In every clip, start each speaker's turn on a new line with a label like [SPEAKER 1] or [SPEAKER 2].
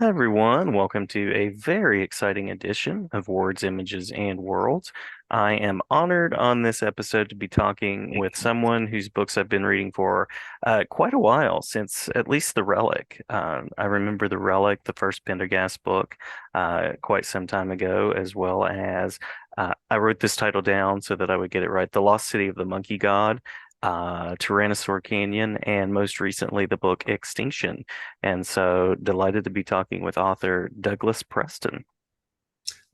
[SPEAKER 1] Hi, everyone. Welcome to a very exciting edition of Words, Images, and Worlds. I am honored on this episode to be talking with someone whose books I've been reading for quite a while, since at least The Relic. I remember The Relic, the first Pendergast book, quite some time ago, as well as I wrote this title down so that I would get it right, The Lost City of the Monkey God. Tyrannosaur Canyon, and most recently the book Extinction. And so delighted to be talking with author Douglas Preston.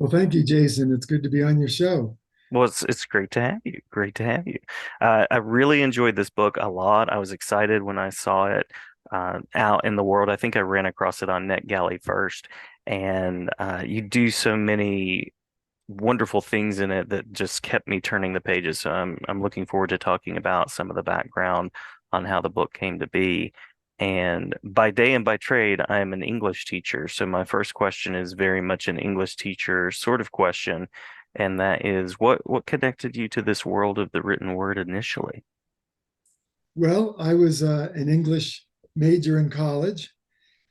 [SPEAKER 2] Well, thank you, Jason. It's good to be on your show.
[SPEAKER 1] Well, it's great to have you. Great to have you. I really enjoyed this book a lot. I was excited when I saw it out in the world. I think I ran across it on NetGalley first, and you do so many wonderful things in it that just kept me turning the pages. So I'm looking forward to talking about some of the background on how the book came to be. And by day and by trade, I am an English teacher. So my first question is very much an English teacher sort of question, and that is what connected you to this world of the written word initially?
[SPEAKER 2] Well, I was an English major in college,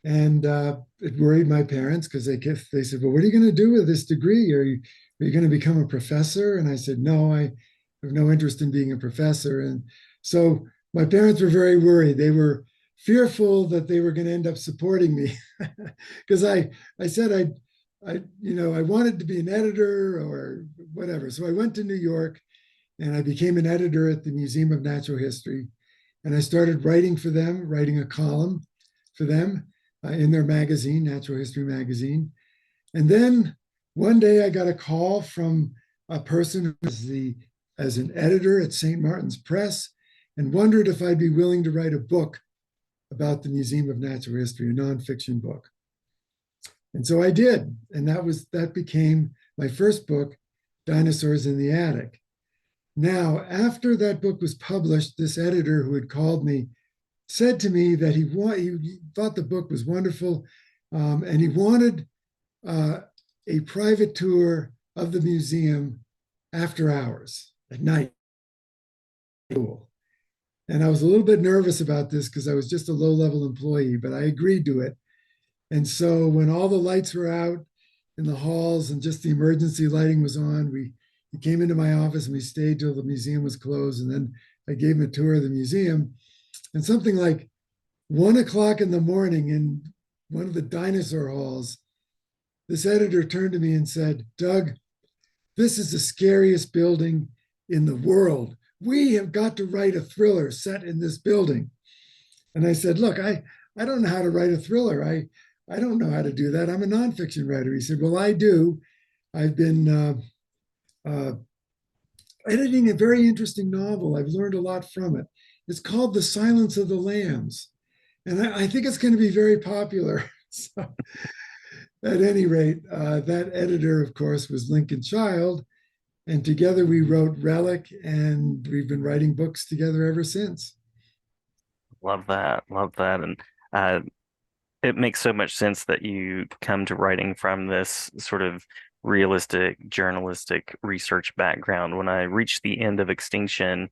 [SPEAKER 2] and it worried my parents because they said, "Well, what are you going to do with this degree? Are you going to become a professor?" And I said, "No, I have no interest in being a professor." And so my parents were very worried. They were fearful that they were going to end up supporting me because I said I wanted to be an editor or whatever. So I went to New York and I became an editor at the Museum of Natural History. And I started writing for them, writing a column for them in their magazine, Natural History Magazine. And then one day I got a call from a person who was as an editor at St. Martin's Press and wondered if I'd be willing to write a book about the Museum of Natural History, a nonfiction book. And so I did. And that became my first book, Dinosaurs in the Attic. Now, after that book was published, this editor who had called me said to me that he thought the book was wonderful, and he wanted uh, a private tour of the museum after hours at night. And I was a little bit nervous about this because I was just a low level employee, but I agreed to it. And so when all the lights were out in the halls and just the emergency lighting was on, he came into my office and we stayed till the museum was closed. And then I gave him a tour of the museum. And something like 1 o'clock in the morning in one of the dinosaur halls, this editor turned to me and said, "Doug, this is the scariest building in the world. We have got to write a thriller set in this building." And I said, "Look, I don't know how to write a thriller. I don't know how to do that. I'm a nonfiction writer." He said, "Well, I do. I've been uh, editing a very interesting novel. I've learned a lot from it. It's called The Silence of the Lambs. And I think it's going to be very popular." So, at any rate, that editor, of course, was Lincoln Child. And together we wrote Relic, and we've been writing books together ever since.
[SPEAKER 1] Love that. Love that. And uh, it makes so much sense that you come to writing from this sort of realistic journalistic research background. When I reached the end of Extinction,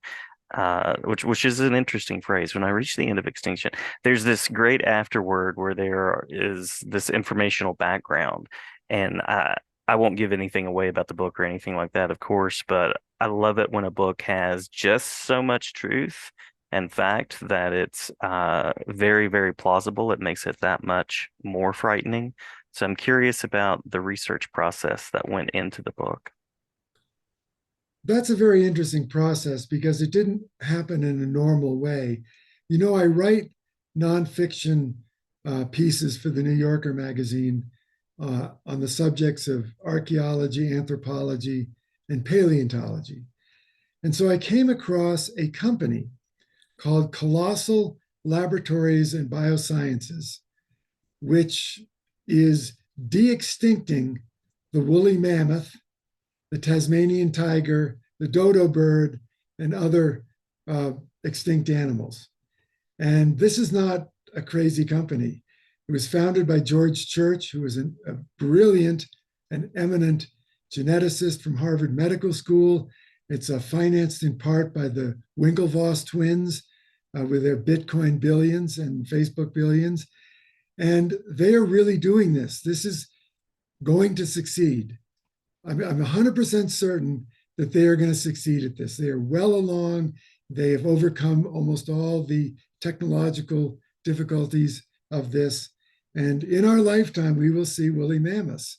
[SPEAKER 1] which is an interesting phrase. When I reached the end of Extinction, there's this great afterword where there is this informational background, and I won't give anything away about the book or anything like that, of course, but I love it when a book has just so much truth and fact that it's very, very plausible. It makes it that much more frightening. So I'm curious about the research process that went into the book.
[SPEAKER 2] That's a very interesting process because it didn't happen in a normal way. I write nonfiction pieces for the New Yorker magazine on the subjects of archaeology, anthropology, and paleontology. And so I came across a company called Colossal Laboratories and Biosciences, which is de extincting the woolly mammoth, the Tasmanian tiger, the dodo bird, and other extinct animals. And this is not a crazy company. It was founded by George Church, who was a brilliant and eminent geneticist from Harvard Medical School. It's financed in part by the Winklevoss twins with their Bitcoin billions and Facebook billions. And they are really doing this. This is going to succeed. I'm 100% certain that they are going to succeed at this. They are well along. They have overcome almost all the technological difficulties of this. And in our lifetime, we will see woolly mammoths.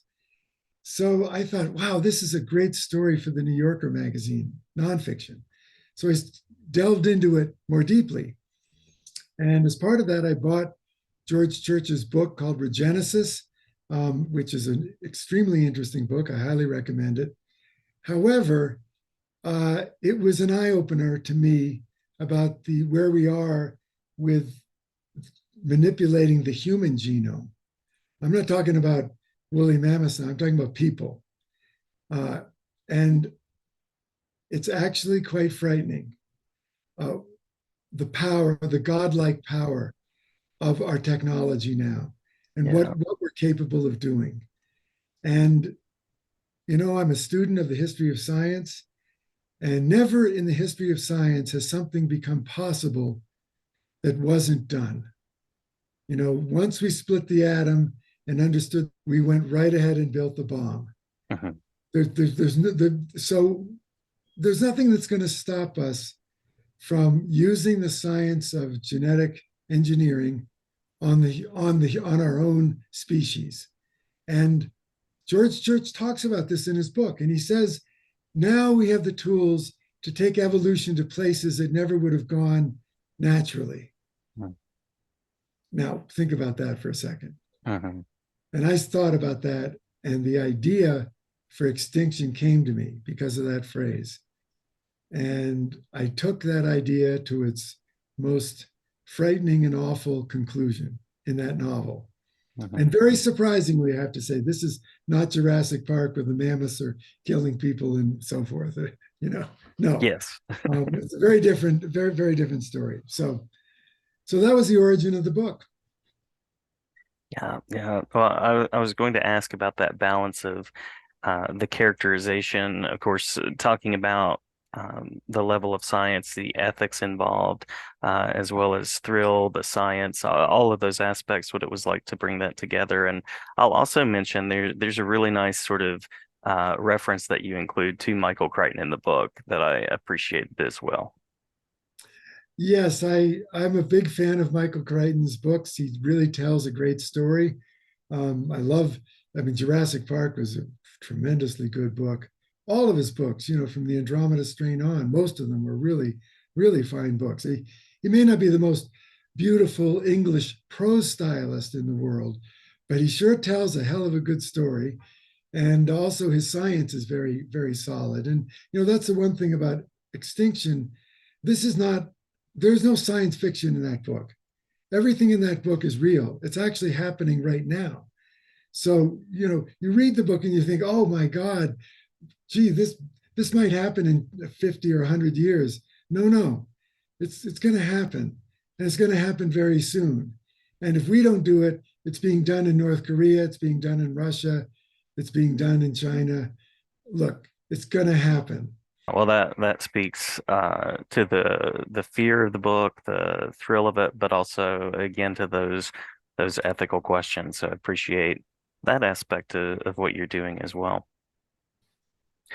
[SPEAKER 2] So I thought, wow, this is a great story for the New Yorker magazine, nonfiction. So I delved into it more deeply. And as part of that, I bought George Church's book called Regenesis, which is an extremely interesting book. I highly recommend it. However, it was an eye opener to me about the where we are with manipulating the human genome. I'm not talking about woolly mammoths now. I'm talking about people, and it's actually quite frightening. Uh, the power, the godlike power of our technology now, and
[SPEAKER 1] Yeah.
[SPEAKER 2] what we're capable of doing. And I'm a student of the history of science, and never in the history of science has something become possible that wasn't done. Once we split the atom and understood, we went right ahead and built the bomb.
[SPEAKER 1] Mhm.
[SPEAKER 2] So there's nothing that's going to stop us from using the science of genetic engineering on our own species. And George Church talks about this in his book, and he says, now we have the tools to take evolution to places that never would have gone naturally.
[SPEAKER 1] Mhm.
[SPEAKER 2] Now, think about that for a second.
[SPEAKER 1] Mhm.
[SPEAKER 2] And I thought about that, and the idea for extinction came to me because of that phrase. And I took that idea to its most frightening and awful conclusion in that novel.
[SPEAKER 1] Mhm.
[SPEAKER 2] And very surprisingly, I have to say, this is not Jurassic Park where the mammoths are killing people and so forth. No,
[SPEAKER 1] Yes.
[SPEAKER 2] it's a very different, very, very different story. So that was the origin of the book.
[SPEAKER 1] Yeah, yeah. Well, I was going to ask about that balance of the characterization, of course, talking about the level of science, the ethics involved, as well as thrill, the science, all of those aspects, what it was like to bring that together. And I'll also mention there's a really nice sort of reference that you include to Michael Crichton in the book that I appreciated as well.
[SPEAKER 2] Yes, I'm a big fan of Michael Crichton's books. He really tells a great story. I mean, Jurassic Park was a tremendously good book. All of his books, from the Andromeda Strain on, most of them were really, really fine books. He may not be the most beautiful English prose stylist in the world, but he sure tells a hell of a good story. And also his science is very, very solid. And, that's the one thing about Extinction. This is not, there's no science fiction in that book. Everything in that book is real. It's actually happening right now. So, you read the book and you think, oh my God, gee, this might happen in 50 or 100 years. No. It's going to happen. And it's going to happen very soon. And if we don't do it, it's being done in North Korea, it's being done in Russia, it's being done in China. Look, it's going to happen.
[SPEAKER 1] Well, that speaks to the fear of the book, the thrill of it, but also again to those ethical questions. So I appreciate that aspect of what you're doing as well.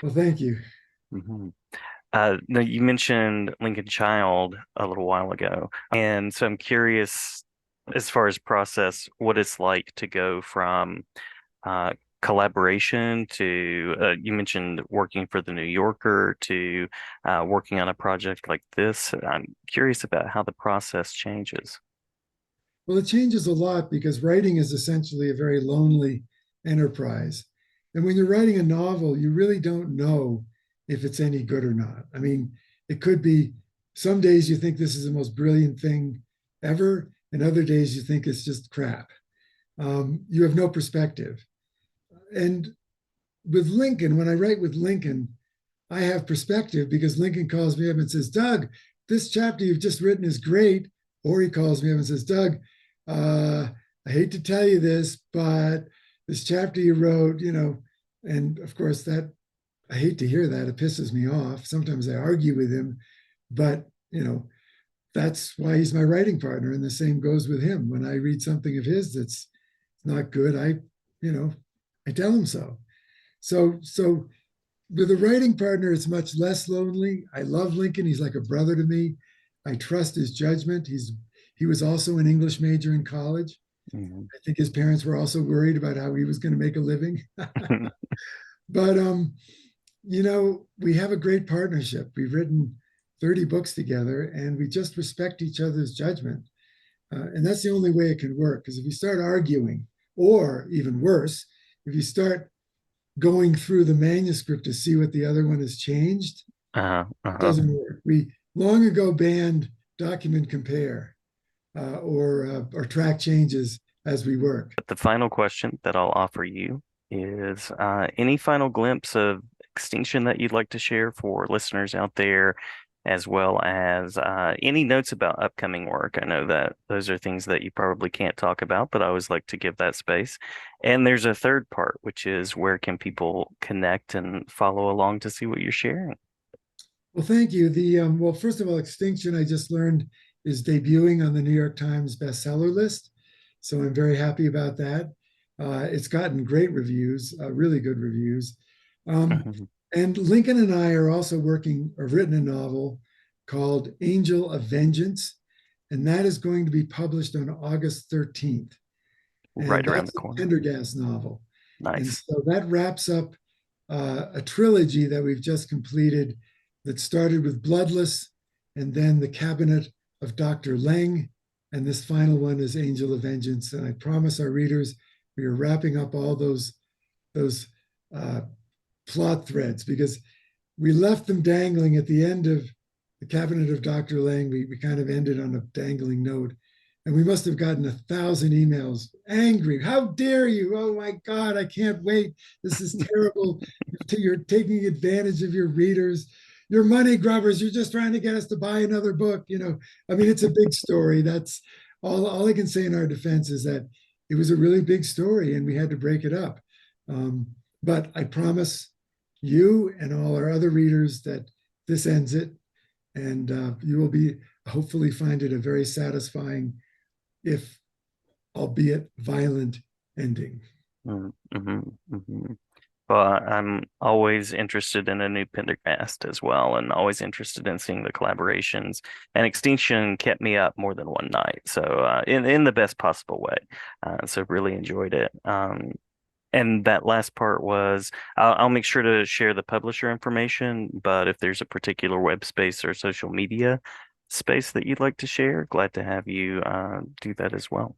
[SPEAKER 2] Well, thank you.
[SPEAKER 1] Hmm. Now you mentioned Lincoln Child a little while ago, and so I'm curious as far as process, what it's like to go from uh, collaboration to you mentioned working for the New Yorker to working on a project like this. I'm curious about how the process changes.
[SPEAKER 2] Well, it changes a lot because writing is essentially a very lonely enterprise. And when you're writing a novel, you really don't know if it's any good or not. I mean, it could be some days you think this is the most brilliant thing ever, and other days you think it's just crap. You have no perspective. And with Lincoln, when I write with Lincoln, I have perspective because Lincoln calls me up and says, Doug, this chapter you've just written is great. Or he calls me up and says, Doug, uh, I hate to tell you this, but this chapter you wrote, and of course, that I hate to hear that. It pisses me off. Sometimes I argue with him, but, that's why he's my writing partner. And the same goes with him. When I read something of his that's not good, you know, I tell him so. So with a writing partner, it's much less lonely. I love Lincoln. He's like a brother to me. I trust his judgment. He was also an English major in college.
[SPEAKER 1] Mhm.
[SPEAKER 2] I think his parents were also worried about how he was going to make a living. But you know, we have a great partnership. We've written 30 books together and we just respect each other's judgment. And that's the only way it can work. Because if you start arguing, or even worse, if you start going through the manuscript to see what the other one has changed,
[SPEAKER 1] Uh-huh,
[SPEAKER 2] it
[SPEAKER 1] uh-huh.
[SPEAKER 2] doesn't work. We long ago banned document compare or track changes as we work.
[SPEAKER 1] But the final question that I'll offer you is any final glimpse of Extinction that you'd like to share for listeners out there, as well as any notes about upcoming work? I know that those are things that you probably can't talk about, but I always like to give that space. And there's a third part, which is where can people connect and follow along to see what you're sharing?
[SPEAKER 2] Well, thank you. The well, first of all, Extinction, I just learned, is debuting on the New York Times bestseller list, so I'm very happy about that. It's gotten great reviews, really good reviews. Um,
[SPEAKER 1] Mhm.
[SPEAKER 2] and Lincoln and I are also working, or written a novel called Angel of Vengeance, and that is going to be published on August 13th.
[SPEAKER 1] Right
[SPEAKER 2] And
[SPEAKER 1] around the
[SPEAKER 2] that's a
[SPEAKER 1] corner.
[SPEAKER 2] Pendergast novel. And
[SPEAKER 1] Nice.
[SPEAKER 2] so that wraps up a trilogy that we've just completed that started with Bloodless and then The Cabinet of Dr. Leng. And this final one is Angel of Vengeance. And I promise our readers we are wrapping up all those uh, plot threads because we left them dangling at the end of The Cabinet of Dr. Lang. We kind of ended on a dangling note. And we must have gotten 1,000 emails angry. How dare you? Oh my God, I can't wait. This is terrible. You're taking advantage of your readers. You're money grubbers. You're just trying to get us to buy another book. You know, I mean, it's a big story. That's all I can say in our defense is that it was a really big story and we had to break it up. Um, but I promise you and all our other readers that this ends it, and you will be hopefully find it a very satisfying, if albeit violent, ending.
[SPEAKER 1] Mm-hmm, hmm. Well, I'm always interested in a new Pendergast as well, and always interested in seeing the collaborations. And Extinction kept me up more than one night, so in the best possible way. So really enjoyed it. And that last part was, I'll make sure to share the publisher information, but if there's a particular web space or social media space that you'd like to share, glad to have you do that as well.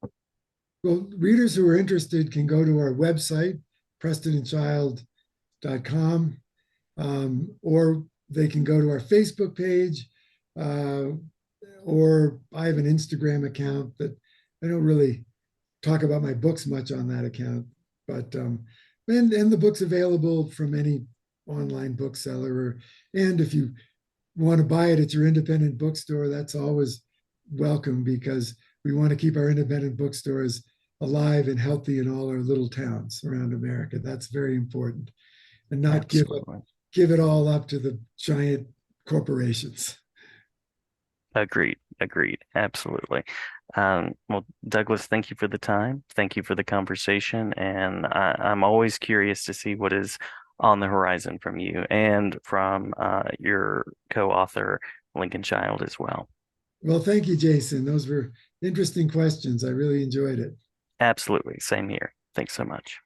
[SPEAKER 2] Well, readers who are interested can go to our website, prestonandchild.com, or they can go to our Facebook page, uh, or I have an Instagram account that I don't really talk about my books much on that account, but and the book's available from any online bookseller, and if you want to buy it at your independent bookstore, that's always welcome because we want to keep our independent bookstores alive and healthy in all our little towns around America. That's very important, and not
[SPEAKER 1] Absolutely.
[SPEAKER 2] give it all up to the giant corporations.
[SPEAKER 1] Agreed. Agreed. Absolutely. Well, Douglas, thank you for the time. Thank you for the conversation. And I'm always curious to see what is on the horizon from you and from your co-author, Lincoln Child, as well.
[SPEAKER 2] Well, thank you, Jason. Those were interesting questions. I really enjoyed it.
[SPEAKER 1] Absolutely. Same here. Thanks so much.